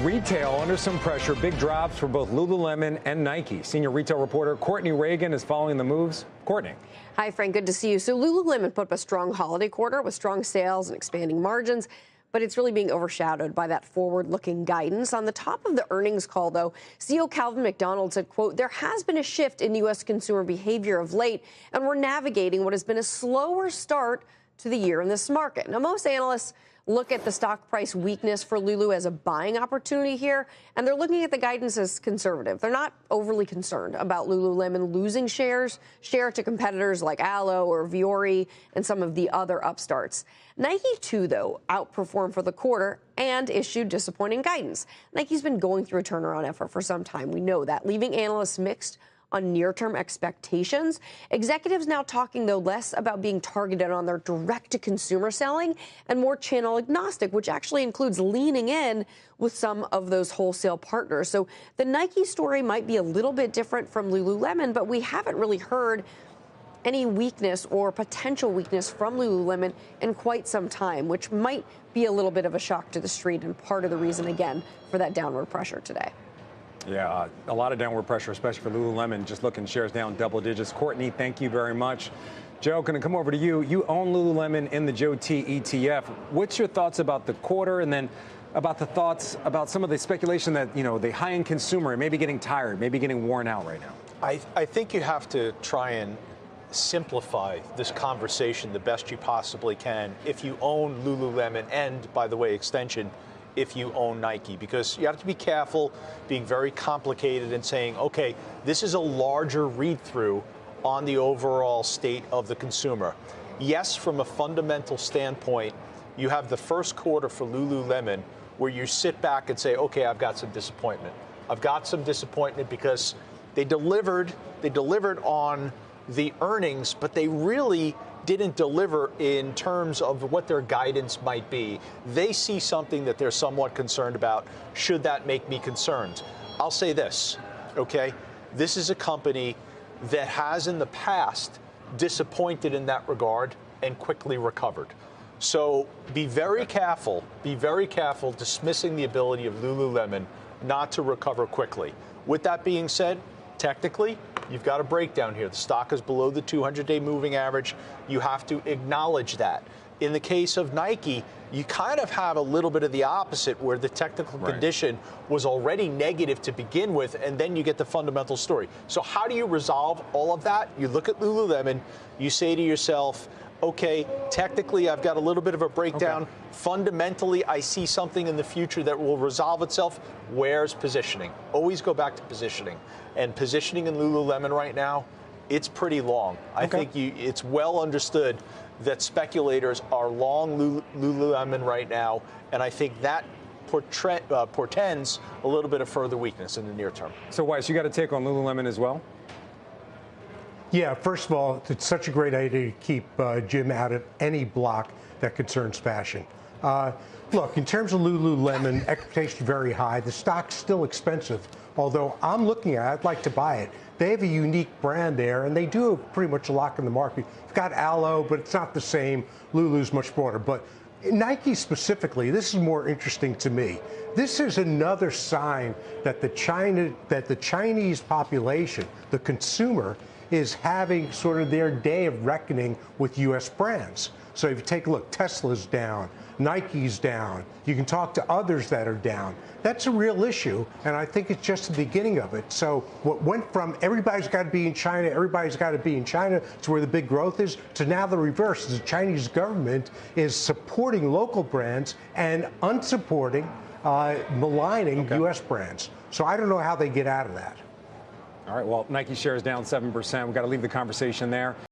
retail under some pressure. Big drops for both Lululemon and Nike. Senior retail reporter Courtney Reagan is following the moves. Courtney. Hi, Frank. Good to see you. So Lululemon put up a strong holiday quarter with strong sales and expanding margins, but it's really being overshadowed by that forward-looking guidance. On the top of the earnings call, though, CEO Calvin McDonald said, quote, there has been a shift in U.S. consumer behavior of late, and we're navigating what has been a slower start to the year in this market. Now, most analysts look at the stock price weakness for Lulu as a buying opportunity here, and they're looking at the guidance as conservative. They're not overly concerned about Lululemon losing share to competitors like Alo or Vuori and some of the other upstarts. Nike, too, though, outperformed for the quarter and issued disappointing guidance. Nike's been going through a turnaround effort for some time. We know that, leaving analysts mixed on near-term expectations. Executives now talking, though, less about being targeted on their direct-to-consumer selling and more channel agnostic, which actually includes leaning in with some of those wholesale partners. So the Nike story might be a little bit different from Lululemon, but we haven't really heard any weakness or potential weakness from Lululemon in quite some time, which might be a little bit of a shock to the street and part of the reason, again, for that downward pressure today. Yeah, a lot of downward pressure, especially for Lululemon, just looking shares down double digits. Courtney, thank you very much. Joe, going to come over to you. You own Lululemon in the Joe T ETF. What's your thoughts about the quarter, and then about the thoughts about some of the speculation that, you know, the high-end consumer may be getting tired, maybe getting worn out right now? I think you have to try and simplify this conversation the best you possibly can if you own Lululemon and, by the way, extension, if you own Nike, because you have to be careful being very complicated and saying, okay, this is a larger read-through on the overall state of the consumer. Yes, from a fundamental standpoint, you have the first quarter for Lululemon where you sit back and say, okay, I've got some disappointment. I've got some disappointment because they delivered on the earnings, but they really didn't deliver in terms of what their guidance might be. They see something that they're somewhat concerned about. Should that make me concerned? I'll say this, okay? This is a company that has in the past disappointed in that regard and quickly recovered. So be very careful dismissing the ability of Lululemon not to recover quickly. With that being said, technically, you've got a breakdown here. The stock is below the 200-day moving average. You have to acknowledge that. In the case of Nike, you kind of have a little bit of the opposite, where the technical condition was already negative to begin with, and then you get the fundamental story. So how do you resolve all of that? You look at Lululemon, you say to yourself, okay, technically I've got a little bit of a breakdown. Okay. Fundamentally, I see something in the future that will resolve itself. Where's positioning? Always go back to positioning. And positioning in Lululemon right now, it's pretty long. I think it's well understood that speculators are long Lululemon right now, and I think that portends a little bit of further weakness in the near term. So, Weiss, you got a take on Lululemon as well? Yeah, first of all, it's such a great idea to keep Jim out of any block that concerns fashion. Look, in terms of Lululemon, expectations are very high. The stock's still expensive, although I'm looking at it, I'd like to buy it. They have a unique brand there, and they do have pretty much a lock in the market. You've got Alo, but it's not the same. Lulu's much broader. But Nike specifically, this is more interesting to me. This is another sign that the Chinese population, the consumer, is having sort of their day of reckoning with U.S. brands. So if you take a look, Tesla's down, Nike's down. You can talk to others that are down. That's a real issue, and I think it's just the beginning of it. So what went from everybody's got to be in China, everybody's got to be in China, to where the big growth is, to now the reverse. The Chinese government is supporting local brands and unsupporting, maligning U.S. brands. So I don't know how they get out of that. All right, well, Nike shares down 7%. We've got to leave the conversation there.